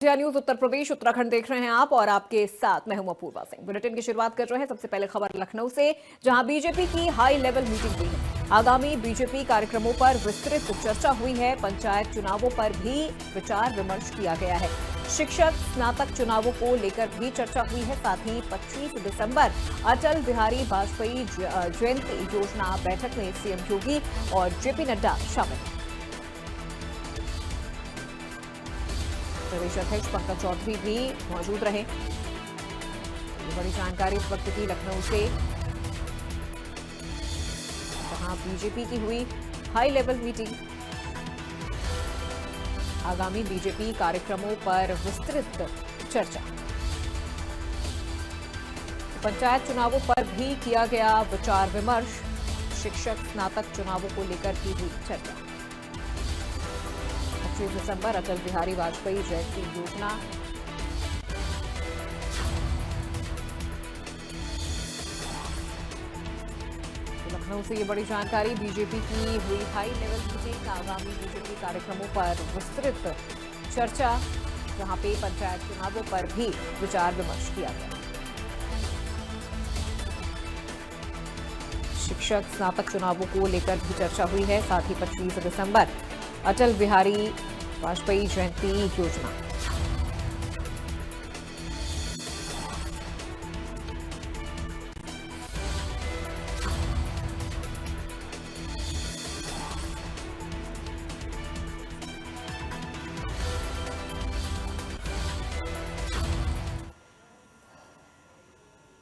India news Uttar Pradesh Uttarakhand देख रहे हैं आप और आपके साथ मैं हूं अपूर्वा सिंह। बुलेटिन की शुरुआत कर रहे हैं सबसे पहले खबर लखनऊ से, जहां बीजेपी की हाई लेवल मीटिंग हुई है। आगामी बीजेपी कार्यक्रमों पर विस्तृत चर्चा हुई है। पंचायत चुनावों पर भी विचार विमर्श किया गया है। शिक्षक स्नातक चुनावों को लेकर भी चर्चा हुई है। साथ ही 25 दिसंबर अटल बिहारी वाजपेयी जयंती योजना बैठक में सीएम योगी और जेपी नड्डा शामिल। प्रदेश अध्यक्ष पंकज चौधरी भी मौजूद रहे। बड़ी जानकारी इस वक्त की लखनऊ से, जहां बीजेपी की हुई हाई लेवल मीटिंग। आगामी बीजेपी कार्यक्रमों पर विस्तृत चर्चा। पंचायत चुनावों पर भी किया गया विचार विमर्श। शिक्षक स्नातक चुनावों को लेकर भी हुई चर्चा। 25 दिसंबर अटल बिहारी वाजपेयी जयंती योजना। तो लखनऊ से ये बड़ी जानकारी। बीजेपी की हुई हाई लेवल मीटिंग। आगामी बीजेपी कार्यक्रमों पर विस्तृत चर्चा, जहां पे पंचायत चुनावों पर भी विचार विमर्श किया गया। शिक्षक स्नातक चुनावों को लेकर भी चर्चा हुई है। साथ ही 25 दिसंबर अटल बिहारी वाजपेयी जयंती योजना।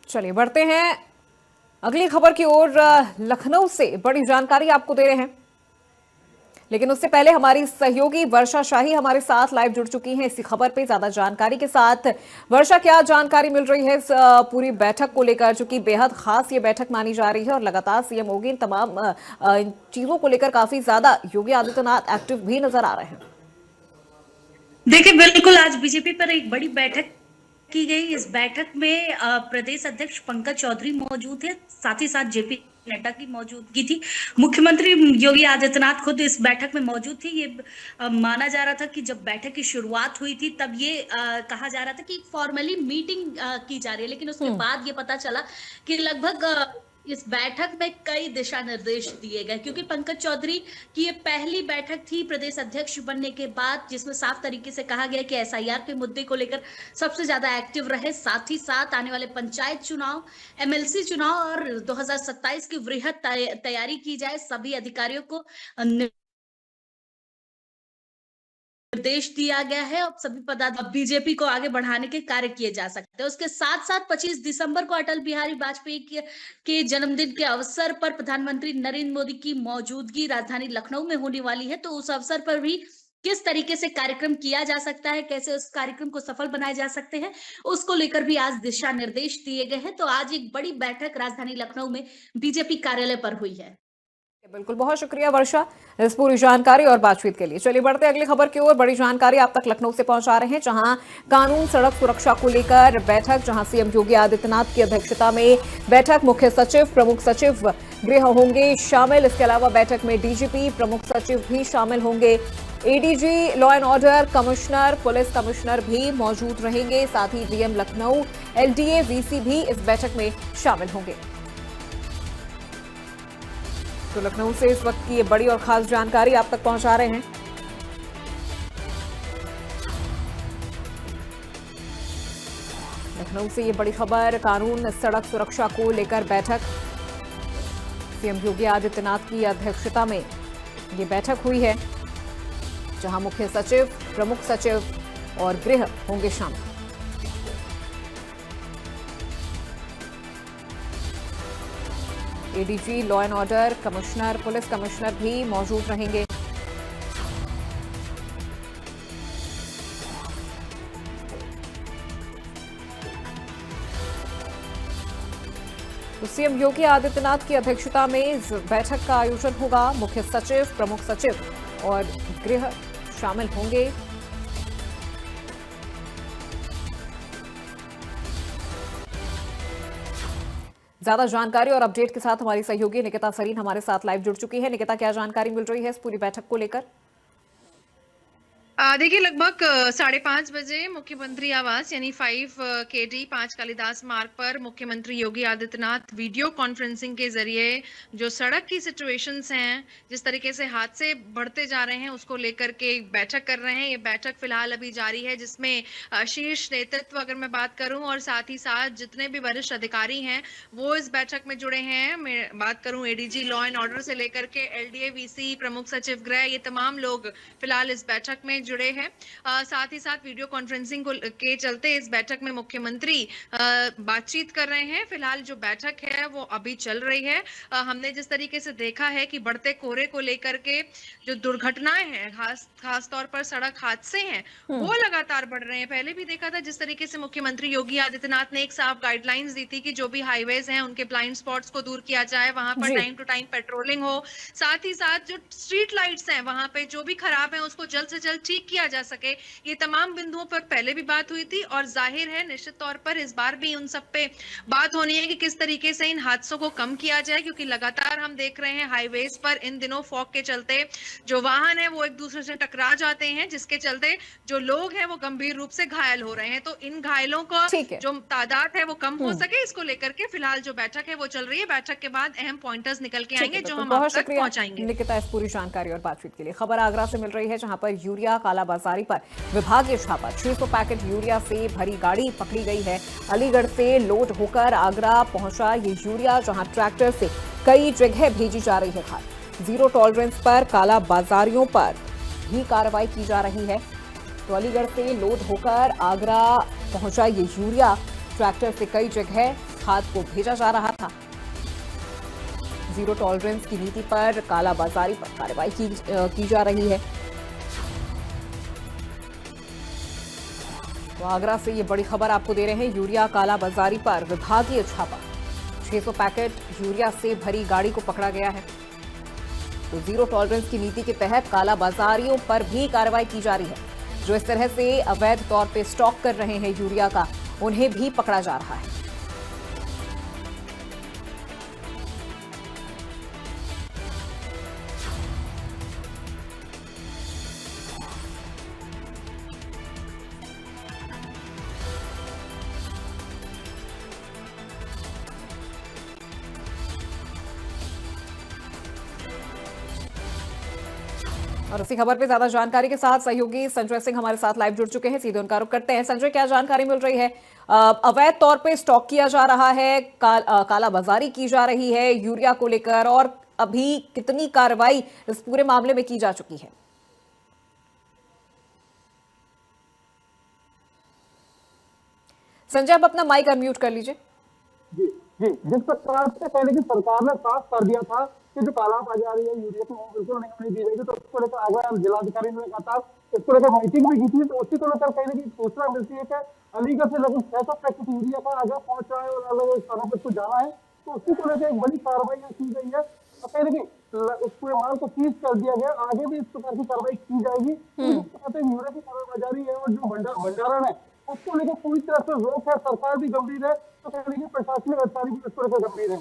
चलिए बढ़ते हैं अगली खबर की ओर। लखनऊ से बड़ी जानकारी आपको दे रहे हैं, लेकिन उससे पहले हमारी सहयोगी वर्षा शाही हमारे साथ लाइव जुड़ चुकी हैं इसी खबर पे ज्यादा जानकारी के साथ। वर्षा, क्या जानकारी मिल रही है इस पूरी बैठक को लेकर, जो कि बेहद खास ये बैठक मानी जा रही है और लगातार सीएम योगी इन तमाम चीजों को लेकर काफी ज्यादा योगी आदित्यनाथ एक्टिव भी नजर आ रहे हैं। देखिए, बिल्कुल आज बीजेपी पर एक बड़ी बैठक की गई। इस बैठक में प्रदेश अध्यक्ष पंकज चौधरी मौजूद थे, साथ ही साथ जेपी नड्डा की मौजूदगी थी। मुख्यमंत्री योगी आदित्यनाथ खुद इस बैठक में मौजूद थे। ये माना जा रहा था कि जब बैठक की शुरुआत हुई थी तब ये कहा जा रहा था कि फॉर्मली मीटिंग की जा रही है, लेकिन उसके बाद ये पता चला कि लगभग इस बैठक में कई दिशा निर्देश दिए गए, क्योंकि पंकज चौधरी की ये पहली बैठक थी प्रदेश अध्यक्ष बनने के बाद, जिसमें साफ तरीके से कहा गया कि एसआईआर के मुद्दे को लेकर सबसे ज्यादा एक्टिव रहे। साथ ही साथ आने वाले पंचायत चुनाव, एमएलसी चुनाव और 2027 की वृहद तैयारी की जाए। सभी अधिकारियों को निर्देश दिया गया है और सभी पदाधिकारी बीजेपी को आगे बढ़ाने के कार्य किए जा सकते हैं। उसके साथ साथ 25 दिसंबर को अटल बिहारी वाजपेयी के जन्मदिन के अवसर पर प्रधानमंत्री नरेंद्र मोदी की मौजूदगी राजधानी लखनऊ में होने वाली है। तो उस अवसर पर भी किस तरीके से कार्यक्रम किया जा सकता है, कैसे उस कार्यक्रम को सफल बनाए जा सकते हैं, उसको लेकर भी आज दिशा निर्देश दिए गए हैं। तो आज एक बड़ी बैठक राजधानी लखनऊ में बीजेपी कार्यालय पर हुई है। बिल्कुल, बहुत शुक्रिया वर्षा इस पूरी जानकारी और बातचीत के लिए। चलिए बढ़ते अगली खबर की ओर। बड़ी जानकारी आप तक लखनऊ से पहुंचा रहे हैं, जहां कानून सड़क सुरक्षा को लेकर बैठक, जहां सीएम योगी आदित्यनाथ की अध्यक्षता में बैठक। मुख्य सचिव, प्रमुख सचिव गृह होंगे शामिल। इसके अलावा बैठक में डीजीपी, प्रमुख सचिव भी शामिल होंगे। ADG, law and order commissioner, police commissioner भी मौजूद रहेंगे। साथ ही डीएम लखनऊ, एलडीए, वीसी भी इस बैठक में शामिल होंगे। तो लखनऊ से इस वक्त की ये बड़ी और खास जानकारी आप तक पहुंचा रहे हैं। लखनऊ से ये बड़ी खबर, कानून सड़क सुरक्षा को लेकर बैठक। सीएम योगी आदित्यनाथ की अध्यक्षता में ये बैठक हुई है, जहां मुख्य सचिव, प्रमुख सचिव और गृह होंगे शामिल। ADG, law and order commissioner, police commissioner भी मौजूद रहेंगे। तो सीएम योगी आदित्यनाथ की अध्यक्षता में इस बैठक का आयोजन होगा। मुख्य सचिव, प्रमुख सचिव और गृह शामिल होंगे। ज्यादा जानकारी और अपडेट के साथ हमारी सहयोगी निकिता सरीन हमारे साथ लाइव जुड़ चुकी है। निकिता, क्या जानकारी मिल रही है इस पूरी बैठक को लेकर? देखिए लगभग 5:30 बजे मुख्यमंत्री आवास यानी 5 KD 5 कालिदास मार्ग पर मुख्यमंत्री योगी आदित्यनाथ वीडियो कॉन्फ्रेंसिंग के जरिए जो सड़क की सिचुएशंस हैं, जिस तरीके से हादसे बढ़ते जा रहे हैं उसको लेकर के एक बैठक कर रहे हैं। ये बैठक फिलहाल अभी जारी है, जिसमें शीर्ष नेतृत्व अगर मैं बात करूं और साथ ही साथ जितने भी वरिष्ठ अधिकारी हैं वो इस बैठक में जुड़े हैं। मैं बात करूं ADG लॉ एंड ऑर्डर से लेकर के LDA VC प्रमुख सचिव गृह, ये तमाम लोग फिलहाल इस बैठक में जुड़े हैं। साथ ही साथ वीडियो कॉन्फ्रेंसिंग को के चलते इस बैठक में मुख्यमंत्री बातचीत कर रहे हैं। फिलहाल जो बैठक है वो अभी चल रही है। हमने जिस तरीके से देखा है कि बढ़ते कोहरे को लेकर के जो दुर्घटनाएं हैं, खास तौर पर सड़क हादसे हैं, वो लगातार बढ़ रहे हैं। पहले भी देखा था जिस तरीके से मुख्यमंत्री योगी आदित्यनाथ ने एक साफ गाइडलाइंस दी थी कि जो भी हाईवेज हैं उनके ब्लाइंड स्पॉट्स को दूर किया जाए, वहां पर जी। टाइम टू टाइम पेट्रोलिंग हो, साथ ही साथ जो स्ट्रीट लाइट्स हैं वहां पे जो भी खराब है उसको जल्द से जल्द ठीक किया जा सके। ये तमाम बिंदुओं पर पहले भी बात हुई थी और जाहिर है निश्चित तौर पर इस बार भी उन सब पे बात होनी है कि किस तरीके से इन हादसों को कम किया जाए, क्योंकि लगातार हम देख रहे हैं हाईवेज पर इन दिनों फॉग के चलते जो वाहन है वो एक दूसरे से टकरा जाते हैं, जिसके चलते जो लोग हैं वो गंभीर रूप से घायल हो रहे हैं। तो इन घायलों का ठीक है। जो तादाद है वो कम हो सके, इसको लेकर के फिलहाल जो बैठक है वो चल रही है। बैठक के बाद अहम पॉइंटर्स निकल के ठीक आएंगे है, जो तो हम आप बहुत तक शुक्रिया पहुंचाएंगे। निकिता इस पूरी जानकारी और बातचीत के लिए। खबर आगरा से मिल रही है, जहां पर यूरिया कालाबाजारी पर विभागीय छापा। 600 पैकेट यूरिया से भरी गाड़ी पकड़ी गई है। अलीगढ़ से लोड होकर आगरा पहुंचा ये यूरिया, जहां ट्रैक्टर से कई जगह भेजी जा रही है खाद। जीरो टॉलरेंस पर कालाबाजारियों पर भी कार्रवाई की जा रही है। तो अलीगढ़ से लोड होकर आगरा पहुंचा ये यूरिया, ट्रैक्टर से कई जगह खाद को भेजा जा रहा था। जीरो टॉलरेंस की नीति पर कालाबाजारी पर कार्रवाई की जा रही है। तो आगरा से ये बड़ी खबर आपको दे रहे हैं, यूरिया कालाबाजारी पर विभागीय छापा। 600 पैकेट यूरिया से भरी गाड़ी को पकड़ा गया है। तो जीरो टॉलरेंस की नीति के तहत कालाबाजारियों पर भी कार्रवाई की जा रही है। जो इस तरह से अवैध तौर पे स्टॉक कर रहे हैं यूरिया का, उन्हें भी पकड़ा जा रहा है। और इसी खबर पे ज्यादा जानकारी के साथ सहयोगी संजय सिंह हमारे साथ लाइव जुड़ चुके हैं, सीधे उनका रुख करते हैं। संजय, क्या जानकारी मिल रही है? अवैध तौर पे स्टॉक किया जा रहा है, कालाबाजारी की जा रही है यूरिया को लेकर, और अभी कितनी कार्रवाई इस पूरे मामले में की जा चुकी है? संजय, आप अपना माइक अनम्यूट कर लीजिए। जी जी, जिस प्रकार से पहले की सरकार ने साफ कर दिया था कि जो कालाबाजारी है यूरिया की वो बिल्कुल नहीं होने दी जाएगी, तो उसको लेकर आगरा जिलाधिकारी ने कहा था, इसको लेकर मीटिंग भी की थी। तो उसी को लेकर कहीं ना कहीं सूचना मिलती है कि अलीगढ़ से लगभग 600 पैकेट यूरिया का आगरा पहुंच रहा है और अलग अलग स्थानों पर इसको जाना है। तो उसी को लेकर एक बड़ी कार्रवाई की गई है और कहीं ना कहीं उस पूरे माल को सीज कर दिया गया। आगे भी इस प्रकार की कार्रवाई की जाएगी। यूरिया की कालाबाजारी है और जो भंडारण है उसको लेकर पूरी तरह से रोक है, सरकार भी गंभीर है, तो कहीं ना कहीं प्रशासनिक अधिकारी भी इसको लेकर गंभीर है।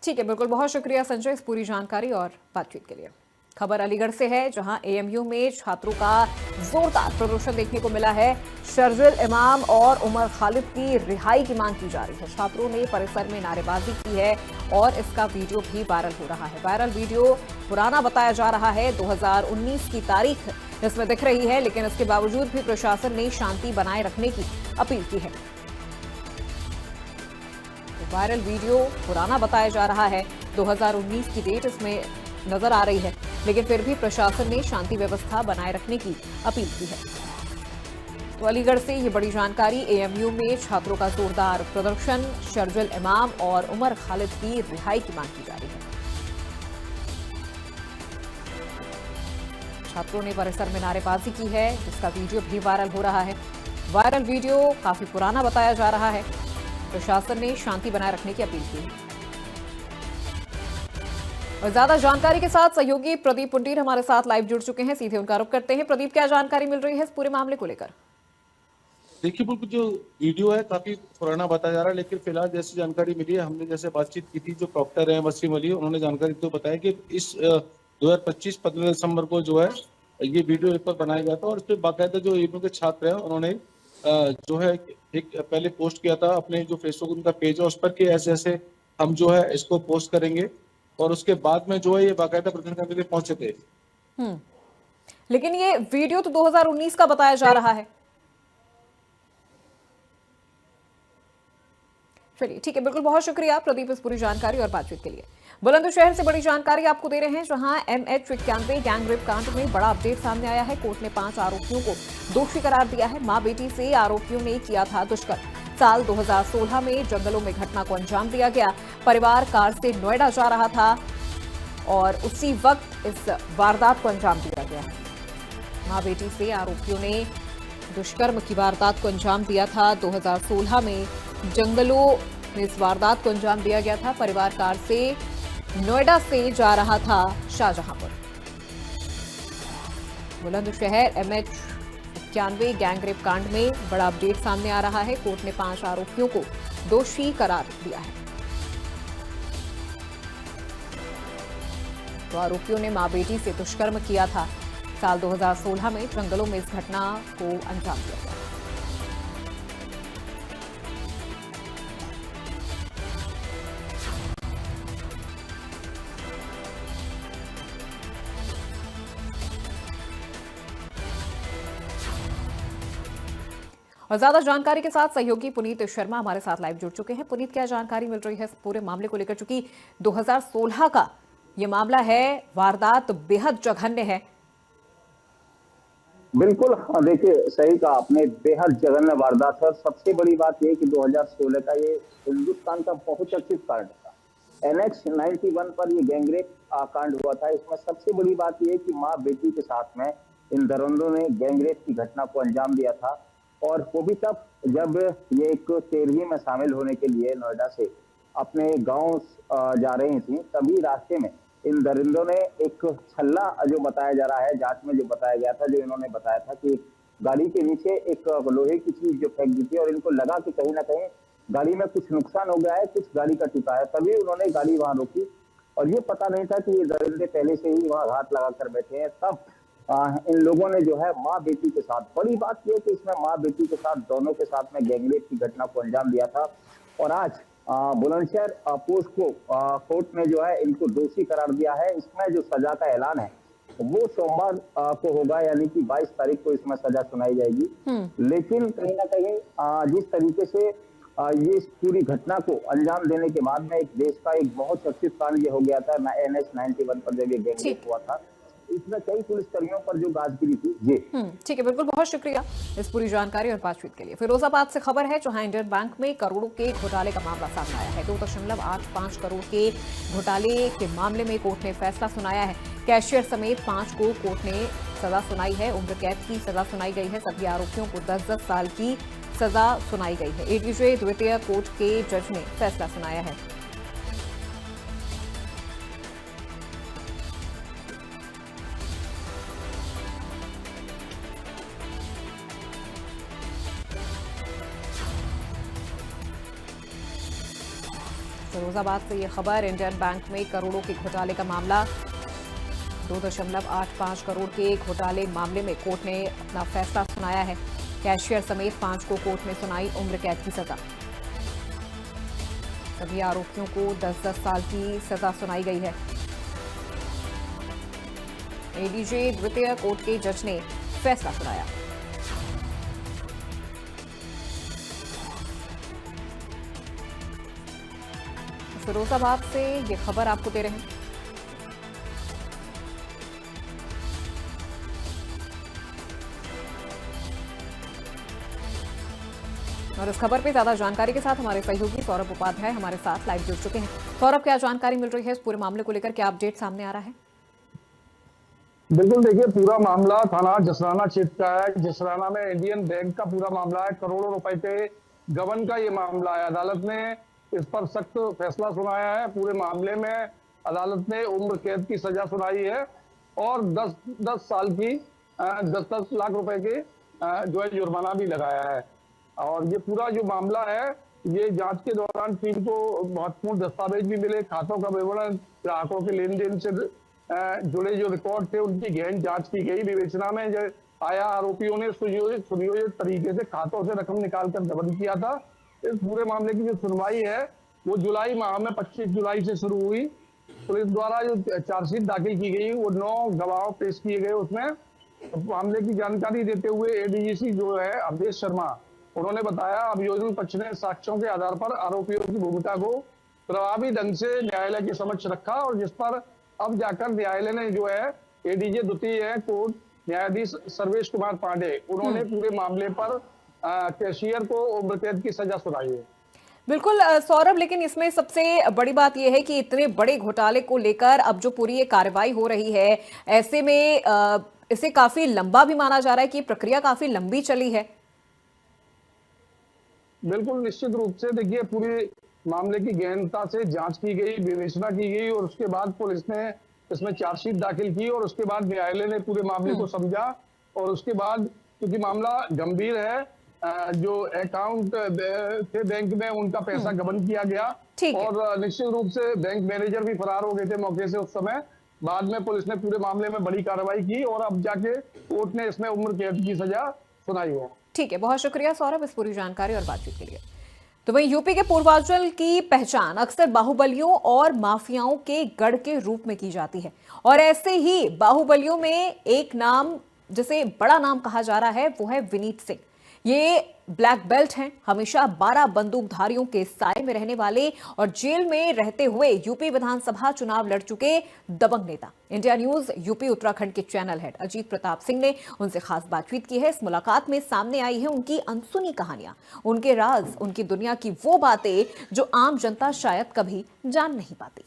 ठीक है, बिल्कुल, बहुत शुक्रिया संजय इस पूरी जानकारी और बातचीत के लिए। खबर अलीगढ़ से है, जहां AMU में छात्रों का जोरदार प्रदर्शन देखने को मिला है। शर्जिल इमाम और उमर खालिद की रिहाई की मांग की जा रही है। छात्रों ने परिसर में नारेबाजी की है और इसका वीडियो भी वायरल हो रहा है। वायरल वीडियो पुराना बताया जा रहा है, 2019 की तारीख इसमें दिख रही है, लेकिन इसके बावजूद भी प्रशासन ने शांति बनाए रखने की अपील की है। वायरल वीडियो पुराना बताया जा रहा है, 2019 की डेट इसमें नजर आ रही है, लेकिन फिर भी प्रशासन ने शांति व्यवस्था बनाए रखने की अपील की है। तो अलीगढ़ से ये बड़ी जानकारी। AMU में छात्रों का जोरदार प्रदर्शन, शर्जिल इमाम और उमर खालिद की रिहाई की मांग की जा रही है। छात्रों ने परिसर में नारेबाजी की है, जिसका वीडियो भी वायरल हो रहा है। वायरल वीडियो काफी पुराना बताया जा रहा है। प्रशासन ने शांति बनाए रखने की अपील की है। और ज्यादा जानकारी के साथ सहयोगी प्रदीप पुंडीर हमारे साथ लाइव जुड़ चुके हैं, सीधे उनका रुख करते हैं। प्रदीप, क्या जानकारी मिल रही है इस पूरे मामले को लेकर? देखिए, बिल्कुल जो वीडियो है काफी पुराना बताया जा रहा है, लेकिन फिलहाल जैसी जानकारी मिली है, हमने जैसे बातचीत की थी, जो प्रॉक्टर है वसीम अली, उन्होंने जानकारी तो बताया कि इस 2025 15 दिसंबर को जो है ये वीडियो एक पर बनाया गया था और इस पे बाकायदा जो एएमयू के छात्र हैं उन्होंने जो है एक पहले पोस्ट किया था अपने जो फेसबुक उनका पेज है उस पर कि ऐसे ऐसे हम जो है इसको पोस्ट करेंगे, और उसके बाद में जो है ये बाकायदा प्रदर्शन करने के लिए पहुंचे थे। लेकिन ये वीडियो तो 2019 का बताया जा रहा है। चलिए ठीक है, बिल्कुल, बहुत शुक्रिया प्रदीप इस पूरी जानकारी और बातचीत के लिए। बुलंदशहर से बड़ी जानकारी आपको दे रहे हैं, जहां MH91 गैंग रेप कांड में बड़ा अपडेट सामने आया है। कोर्ट ने 5 आरोपियों को दोषी करार दिया है। मां बेटी से आरोपियों ने किया था दुष्कर्म। साल 2016 में जंगलों में घटना को अंजाम दिया गया। परिवार कार से नोएडा जा रहा था और उसी वक्त इस वारदात को अंजाम दिया गया। मां बेटी से आरोपियों ने दुष्कर्म की वारदात को अंजाम दिया था। 2016 में जंगलों में इस वारदात को अंजाम दिया गया था। परिवार कार से नोएडा से जा रहा था Shahjahanpur. Bulandshahr MH91 gang rape कांड में बड़ा अपडेट सामने आ रहा है। कोर्ट ने 5 आरोपियों को दोषी करार दिया है। तो आरोपियों ने मां बेटी से दुष्कर्म किया था। साल 2016 में जंगलों में इस घटना को अंजाम दिया गया। और ज्यादा जानकारी के साथ सहयोगी पुनीत शर्मा हमारे साथ लाइव जुड़ चुके हैं। पुनीत, क्या जानकारी मिल रही है इस पूरे मामले को लेकर? चूंकि 2016 का ये मामला है, वारदात बेहद जघन्य है। बिल्कुल, हाँ, देखिए सही कहा आपने, बेहद जघन्य वारदात है। सबसे बड़ी बात यह कि 2016 का ये हिंदुस्तान का बहुत चर्चित कांड था। NH91 पर ये गैंगरेप कांड हुआ था। इसमें सबसे बड़ी बात यह कि माँ बेटी के साथ में इन दरिंदों ने गैंगरेप की घटना को अंजाम दिया था, और वो भी तब जब ये एक 13वीं में शामिल होने के लिए नोएडा से अपने गांव जा रही थी। तभी रास्ते में इन दरिंदों ने एक छल्ला, जो बताया जा रहा है जांच में जो बताया गया था, जो इन्होंने बताया था कि गाड़ी के नीचे एक लोहे की चीज जो फेंक दी थी, और इनको लगा कि कहीं ना कहीं गाड़ी में कुछ नुकसान हो गया है, कुछ गाड़ी का टुका है। तभी उन्होंने गाड़ी वहां रोकी, और ये पता नहीं था कि ये दरिंदे पहले से ही वहां घात लगाकर बैठे हैं। तब इन लोगों ने जो है माँ बेटी के साथ, बड़ी बात यह कि इसमें माँ बेटी के साथ, दोनों के साथ में गैंगरेप की घटना को अंजाम दिया था। और आज बुलंदशहर पोस्ट को कोर्ट ने जो है इनको दोषी करार दिया है। इसमें जो सजा का ऐलान है वो सोमवार को होगा, यानी कि 22 तारीख को इसमें सजा सुनाई जाएगी। लेकिन कहीं ना कहीं जिस तरीके से ये पूरी घटना को अंजाम देने के बाद में एक देश का एक बहुत चर्चित कांड ये हो गया था NH91 पर जब ये गैंगरेप हुआ था, इसमें कई पुलिसकर्मियों पर जो गाज गिरी थी। जी ठीक है, बिल्कुल, बहुत शुक्रिया इस पूरी जानकारी और बातचीत के लिए। फिरोजाबाद से खबर है, जहां इंडियन बैंक में करोड़ों के घोटाले का मामला सामने आया है। 2.85 करोड़ के घोटाले के मामले में कोर्ट ने फैसला सुनाया है। कैशियर समेत 5 को कोर्ट ने सजा सुनाई है। उम्र कैद की सजा सुनाई गई है। सभी आरोपियों को 10-10 साल की सजा सुनाई गई है। ADJ द्वितीय कोर्ट के जज ने फैसला सुनाया है। फिरोजाबाद से ये खबर, इंडियन बैंक में करोड़ों के घोटाले का मामला। 2.85 करोड़ के घोटाले मामले में कोर्ट ने अपना फैसला सुनाया है। कैशियर समेत 5 को कोर्ट ने सुनाई उम्र कैद की सजा। सभी आरोपियों को 10-10 साल की सजा सुनाई गई है। ADJ द्वितीय कोर्ट के जज ने फैसला सुनाया। फिरोजाबाद से ये खबर आपको दे रहे हैं। और इस खबर पे ज्यादा जानकारी के साथ हमारे सहयोगी सौरभ उपाध्याय हमारे साथ लाइव जुड़ चुके हैं। सौरभ, क्या जानकारी मिल रही है इस पूरे मामले को लेकर? क्या अपडेट सामने आ रहा है? बिल्कुल, देखिए पूरा मामला थाना जसराना क्षेत्र का है। जसराना में इंडियन बैंक का पूरा मामला है। करोड़ों रुपए के गबन का ये मामला है। अदालत ने इस पर सख्त फैसला सुनाया है। पूरे मामले में अदालत ने उम्र कैद की सजा सुनाई है और 10 साल की 10 लाख रुपए के जो है जुर्माना भी लगाया है। और ये पूरा जो मामला है, ये जांच के दौरान टीम को महत्वपूर्ण दस्तावेज भी मिले, खातों का विवरण, ग्राहकों के लेन देन से जुड़े जो रिकॉर्ड थे उनकी गहन जांच की गई। विवेचना में जो आया आरोपियों ने सुनियोजित तरीके से खातों से रकम निकालकर गबन किया था। इस पूरे मामले की जो सुनवाई है वो जुलाई माह में 25 जुलाई से शुरू हुई। पुलिस द्वारा जो चार्जशीट दाखिल की गई वो 9 गवाह पेश किए गए। उसमें मामले की जानकारी देते हुए एडीजीसी जो है अवधेश शर्मा, उन्होंने बताया अभियोजन पक्ष ने साक्ष्यों के आधार पर आरोपियों की भूमिका को प्रभावी ढंग से न्यायालय के समक्ष रखा और जिस पर अब जाकर न्यायालय ने जो है एडीजे द्वितीय कोर्ट न्यायाधीश सर्वेश कुमार पांडे, उन्होंने पूरे मामले पर कैशियर को उम्र कैद की सजा सुनाई है। बिल्कुल सौरभ, लेकिन इसमें सबसे बड़ी बात यह है कि इतने बड़े घोटाले को लेकर अब जो पूरी ये कार्रवाई हो रही है, ऐसे में इसे काफी लंबा भी माना जा रहा है कि प्रक्रिया काफी लंबी चली है। बिल्कुल निश्चित रूप से देखिए, पूरी मामले की गहनता से जांच की गई, विवेचना की गई और उसके बाद पुलिस ने इसमें चार्जशीट दाखिल की और उसके बाद न्यायालय ने पूरे मामले को समझा और उसके बाद क्योंकि मामला गंभीर है, जो अकाउंट थे बैंक में उनका पैसा गबन किया गया और निश्चित रूप से बैंक मैनेजर भी फरार हो गए थे मौके से उस समय। बाद में पुलिस ने पूरे मामले में बड़ी कार्रवाई की और अब जाके कोर्ट ने इसमें उम्र कैद की सजा सुनाई है। ठीक है, बहुत शुक्रिया सौरभ इस पूरी जानकारी और बातचीत के लिए। तो वहीं यूपी के पूर्वांचल की पहचान अक्सर बाहुबलियों और माफियाओं के गढ़ के रूप में की जाती है और ऐसे ही बाहुबलियों में एक नाम जिसे बड़ा नाम कहा जा रहा है वो है विनीत सिंह। ये ब्लैक बेल्ट हैं, हमेशा 12 बंदूकधारियों के साए में रहने वाले और जेल में रहते हुए यूपी विधानसभा चुनाव लड़ चुके दबंग नेता। इंडिया न्यूज यूपी उत्तराखंड के चैनल हेड अजीत प्रताप सिंह ने उनसे खास बातचीत की है। इस मुलाकात में सामने आई है उनकी अनसुनी कहानियां, उनके राज, उनकी दुनिया की वो बातें जो आम जनता शायद कभी जान नहीं पाती।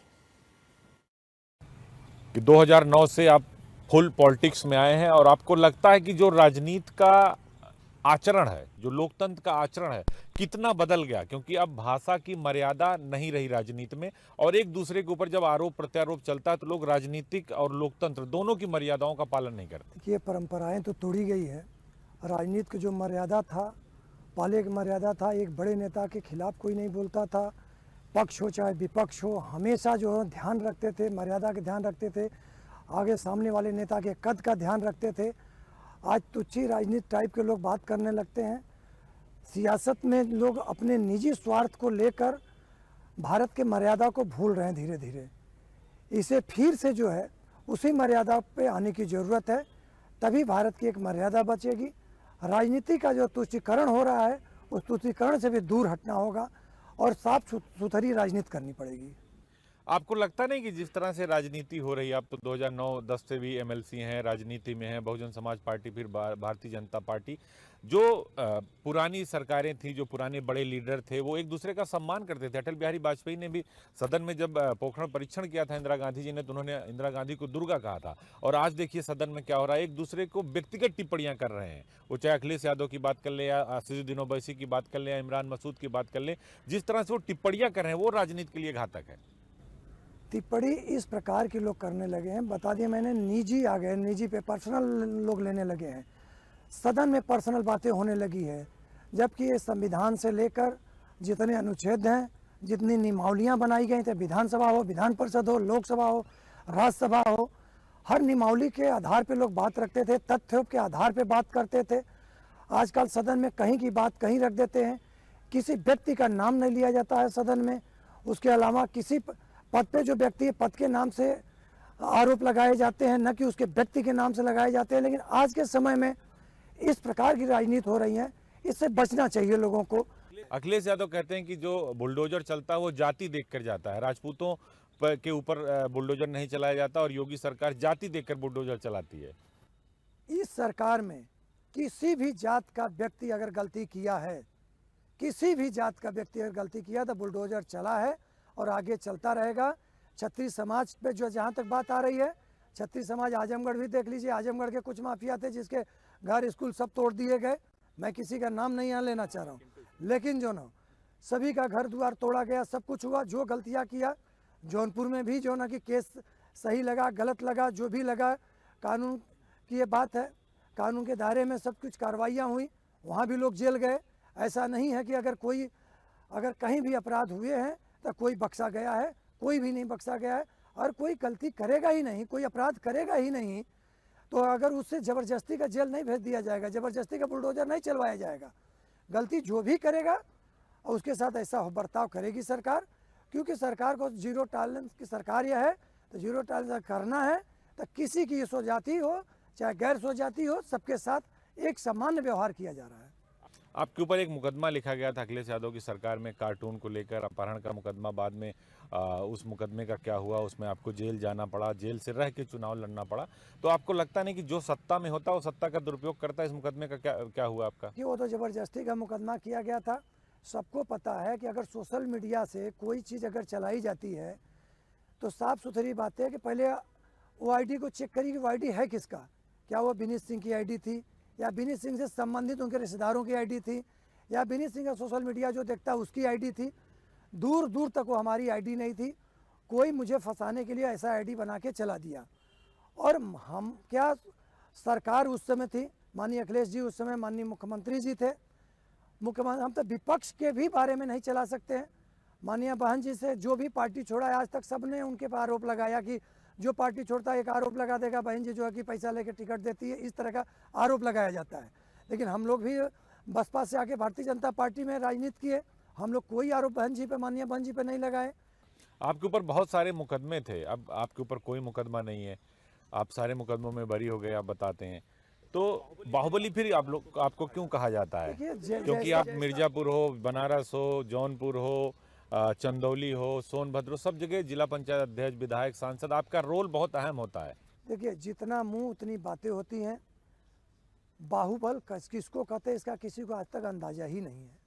2009 से आप फुल पॉलिटिक्स में आए हैं और आपको लगता है कि जो राजनीति का आचरण है, जो लोकतंत्र का आचरण है, कितना बदल गया? क्योंकि अब भाषा की मर्यादा नहीं रही राजनीति में और एक दूसरे के ऊपर जब आरोप प्रत्यारोप चलता है तो लोग राजनीतिक और लोकतंत्र दोनों की मर्यादाओं का पालन नहीं करते। ये परंपराएं तो तोड़ी गई है। राजनीति की जो मर्यादा था, पहले एक मर्यादा था, एक बड़े नेता के खिलाफ कोई नहीं बोलता था, पक्ष हो चाहे विपक्ष हो, हमेशा जो है ध्यान रखते थे, मर्यादा का ध्यान रखते थे, आगे सामने वाले नेता के कद का ध्यान रखते थे। आज तुच्छी राजनीति टाइप के लोग बात करने लगते हैं। सियासत में लोग अपने निजी स्वार्थ को लेकर भारत के मर्यादा को भूल रहे हैं धीरे धीरे। इसे फिर से जो है उसी मर्यादा पे आने की ज़रूरत है, तभी भारत की एक मर्यादा बचेगी। राजनीति का जो तुच्छीकरण हो रहा है उस तुच्छीकरण से भी दूर हटना होगा और साफ सुथरी राजनीति करनी पड़ेगी। आपको लगता नहीं कि जिस तरह से राजनीति हो रही है, आप तो 2009-10 से भी एमएलसी हैं, राजनीति में हैं, बहुजन समाज पार्टी, फिर भारतीय जनता पार्टी, जो पुरानी सरकारें थी, जो पुराने बड़े लीडर थे, वो एक दूसरे का सम्मान करते थे। अटल बिहारी वाजपेयी ने भी सदन में जब पोखरण परीक्षण किया था इंदिरा गांधी जी ने, तो उन्होंने इंदिरा गांधी को दुर्गा कहा था। और आज देखिए सदन में क्या हो रहा है, एक दूसरे को व्यक्तिगत टिप्पणियां कर रहे हैं। वो चाहे अखिलेश यादव की बात कर ले या असदुद्दीन ओवैसी की बात कर ले या इमरान मसूद की बात कर ले, जिस तरह से वो टिप्पणियां कर रहे हैं वो राजनीति के लिए घातक है। टिप्पणी इस प्रकार के लोग करने लगे हैं, बता दिया मैंने, निजी आ गए, निजी पे पर्सनल लोग लेने लगे हैं। सदन में पर्सनल बातें होने लगी है, जबकि ये संविधान से लेकर जितने अनुच्छेद हैं, जितनी नियमावलियां बनाई गई थे, विधानसभा हो, विधान परिषद हो, लोकसभा हो, राज्यसभा हो, हर नियमावली के आधार पे लोग बात रखते थे, तथ्यों के आधार पे बात करते थे। आजकल सदन में कहीं की बात कहीं रख देते हैं, किसी व्यक्ति का नाम नहीं लिया जाता है सदन में। उसके अलावा किसी पद पे जो व्यक्ति है, पद के नाम से आरोप लगाए जाते हैं, न कि उसके व्यक्ति के नाम से लगाए जाते हैं। लेकिन आज के समय में इस प्रकार की राजनीति हो रही है, इससे बचना चाहिए लोगों को। अखिलेश यादव कहते हैं कि जो बुलडोजर चलता है वो जाति देखकर जाता है, राजपूतों के ऊपर बुलडोजर नहीं चलाया जाता और योगी सरकार जाति देखकर बुलडोजर चलाती है। इस सरकार में किसी भी जात का व्यक्ति अगर गलती किया है, किसी भी जात का व्यक्ति अगर गलती किया तो बुलडोजर चला है और आगे चलता रहेगा। छत्री समाज पे जो जहाँ तक बात आ रही है, छत्री समाज आजमगढ़ भी देख लीजिए, आजमगढ़ के कुछ माफिया थे जिसके घर स्कूल सब तोड़ दिए गए। मैं किसी का नाम नहीं यहाँ लेना चाह रहा हूँ, लेकिन जो ना सभी का घर द्वार तोड़ा गया, सब कुछ हुआ। जो गलतियाँ किया, जौनपुर में भी जो ना कि केस सही लगा गलत लगा, जो भी लगा, कानून की ये बात है, कानून के दायरे में सब कुछ कार्रवाइयाँ हुई, वहाँ भी लोग जेल गए। ऐसा नहीं है कि अगर कहीं भी अपराध हुए हैं तो कोई बख्शा गया है, कोई भी नहीं बख्शा गया है। और कोई गलती करेगा ही नहीं, कोई अपराध करेगा ही नहीं, तो अगर उससे ज़बरदस्ती का जेल नहीं भेज दिया जाएगा, ज़बरदस्ती का बुलडोजर नहीं चलवाया जाएगा। गलती जो भी करेगा और उसके साथ ऐसा बर्ताव करेगी सरकार, क्योंकि सरकार को जीरो टॉलरेंस की सरकार यह है, तो जीरो टॉलरेंस करना है तो किसी की स्वजाति हो चाहे गैर स्वजाति हो, सबके साथ एक सामान्य व्यवहार किया जा रहा है। आपके ऊपर एक मुकदमा लिखा गया था अखिलेश यादव की सरकार में कार्टून को लेकर, अपहरण का मुकदमा, बाद में उस मुकदमे का क्या हुआ, उसमें आपको जेल जाना पड़ा, जेल से रह के चुनाव लड़ना पड़ा। तो आपको लगता नहीं कि जो सत्ता में होता है वो सत्ता का दुरुपयोग करता है? इस मुकदमे का क्या हुआ आपका? कि वो तो ज़बरदस्ती का मुकदमा किया गया था। सबको पता है कि अगर सोशल मीडिया से कोई चीज़ अगर चलाई जाती है तो साफ़ सुथरी बात है कि पहले वो आईडी को चेक करिए कि वो आईडी है किसका, क्या वो विनीत सिंह की आईडी थी या विनीत सिंह से संबंधित उनके रिश्तेदारों की आईडी थी या विनीत सिंह का सोशल मीडिया जो देखता है उसकी आईडी थी। दूर दूर तक वो हमारी आईडी नहीं थी। कोई मुझे फंसाने के लिए ऐसा आईडी बना के चला दिया। और हम क्या, सरकार उस समय थी, माननीय अखिलेश जी उस समय माननीय मुख्यमंत्री जी थे। मुख्यमंत्री, हम तो विपक्ष के भी बारे में नहीं चला सकते हैं। माननीय बहन जी से जो भी पार्टी छोड़ा है आज तक सबने उनके पर आरोप लगाया कि जो पार्टी छोड़ता है एक आरोप लगा देगा, बहन जी जो है कि पैसा लेके टिकट देती है, इस तरह का आरोप लगाया जाता है। लेकिन हम लोग भी बसपा से आके भारतीय जनता पार्टी में राजनीति किए, हम लोग कोई आरोप बहन जी पे, माननीय बहन जी पे नहीं लगाए। आपके ऊपर बहुत सारे मुकदमे थे, अब आपके ऊपर कोई मुकदमा नहीं है, आप सारे मुकदमों में बरी हो गए, आप बताते हैं। तो बाहुबली फिर आपको क्यों कहा जाता है? क्योंकि आप मिर्जापुर हो, बनारस हो, जौनपुर हो, चंदौली हो, सोनभद्र हो, सब जगह जिला पंचायत अध्यक्ष, विधायक, सांसद, आपका रोल बहुत अहम होता है। देखिए, जितना मुंह उतनी बातें होती हैं। बाहुबल किसको कहते हैं इसका किसी को आज तक अंदाजा ही नहीं है।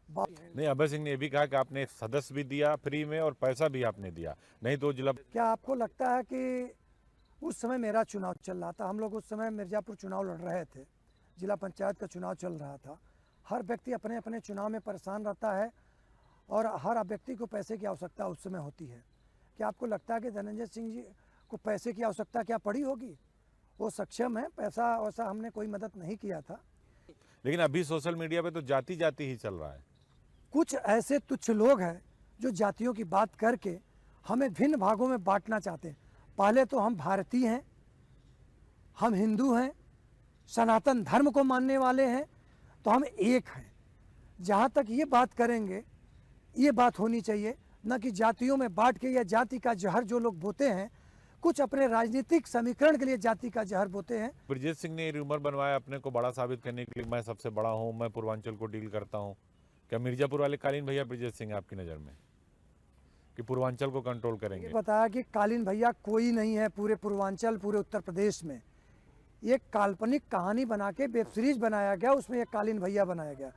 नहीं, अभय सिंह ने ये भी कहा कि आपने सदस्य भी दिया फ्री में और पैसा भी आपने दिया, नहीं तो जिला। क्या आपको लगता है कि उस समय मेरा चुनाव चल रहा था? हम लोग उस समय मिर्जापुर चुनाव लड़ रहे थे, जिला पंचायत का चुनाव चल रहा था। हर व्यक्ति अपने अपने चुनाव में परेशान रहता है और हर व्यक्ति को पैसे की आवश्यकता उस समय होती है। क्या आपको लगता है कि धनंजय सिंह जी को पैसे की आवश्यकता क्या पड़ी होगी? वो सक्षम है, पैसा वैसा हमने कोई मदद नहीं किया था। लेकिन अभी सोशल मीडिया पे तो जाति जाति ही चल रहा है। कुछ ऐसे तुच्छ लोग हैं जो जातियों की बात करके हमें भिन्न भागों में बांटना चाहते हैं। पहले तो हम भारतीय हैं, हम हिंदू हैं, सनातन धर्म को मानने वाले हैं, तो हम एक हैं। जहाँ तक ये बात करेंगे, ये बात होनी चाहिए, न कि जातियों में बांट के या जाति का जहर जो लोग बोते हैं, कुछ अपने राजनीतिक समीकरण के लिए जाति का जहर बोते हैं। ब्रजेश सिंह ने रूमर बनवाया अपने को बड़ा साबित करने के लिए, मैं सबसे बड़ा हूं, मैं पूर्वांचल को डील करता हूं। क्या मिर्जापुर वाले कालीन भैया ब्रजेश सिंह आपकी नज़र में कि पूर्वांचल को कंट्रोल करेंगे? बताया कि कालीन भैया कोई नहीं है पूरे पूर्वांचल, पूरे उत्तर प्रदेश में। ये काल्पनिक कहानी बना के वेब सीरीज बनाया गया, उसमें एक कालीन भैया बनाया गया।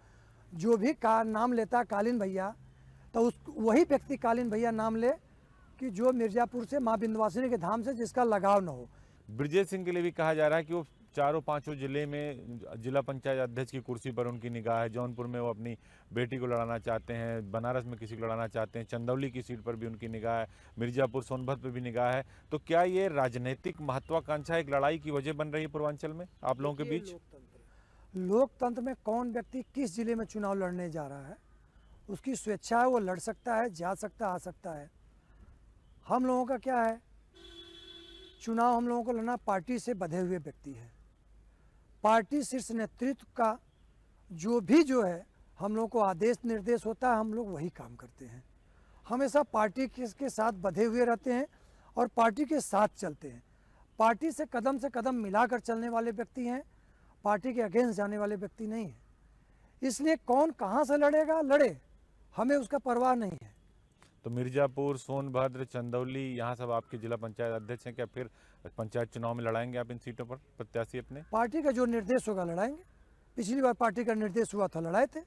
जो भी नाम लेता कालीन भैया, तो वही व्यक्ति कालीन भैया नाम ले कि जो मिर्जापुर से माँ विंध्यवासिनी के धाम से जिसका लगाव न हो। ब्रजेश सिंह के लिए भी कहा जा रहा है कि वो चारों पांचों जिले में जिला पंचायत अध्यक्ष की कुर्सी पर उनकी निगाह है। जौनपुर में वो अपनी बेटी को लड़ाना चाहते हैं, बनारस में किसी को लड़ाना चाहते हैं, चंदौली की सीट पर भी उनकी निगाह है, मिर्जापुर सोनभद्र पर भी निगाह है। तो क्या ये राजनीतिक महत्वाकांक्षा एक लड़ाई की वजह बन रही है पूर्वांचल में आप लोगों के बीच? लोकतंत्र में कौन व्यक्ति किस जिले में चुनाव लड़ने जा रहा है, उसकी स्वेच्छा है, वो लड़ सकता है, जा सकता, आ सकता है। हम लोगों का क्या है, चुनाव हम लोगों को लड़ना पार्टी से बंधे हुए व्यक्ति है। पार्टी शीर्ष नेतृत्व का जो है हम लोगों को आदेश निर्देश होता है, हम लोग वही काम करते हैं। हमेशा पार्टी के साथ बंधे हुए रहते हैं और पार्टी के साथ चलते हैं। पार्टी से कदम मिलाकर चलने वाले व्यक्ति हैं, पार्टी के अगेंस्ट जाने वाले व्यक्ति नहीं हैं। इसलिए कौन कहाँ से लड़ेगा, लड़े, हमें उसका परवाह नहीं है। तो मिर्जापुर, सोनभद्र, चंदौली, यहाँ सब आपके जिला पंचायत अध्यक्ष हैं। क्या फिर पंचायत चुनाव में लड़ाएंगे आप इन सीटों पर प्रत्याशी अपने? पार्टी का जो निर्देश होगा लड़ाएंगे। पिछली बार पार्टी का निर्देश हुआ था, लड़ाए थे।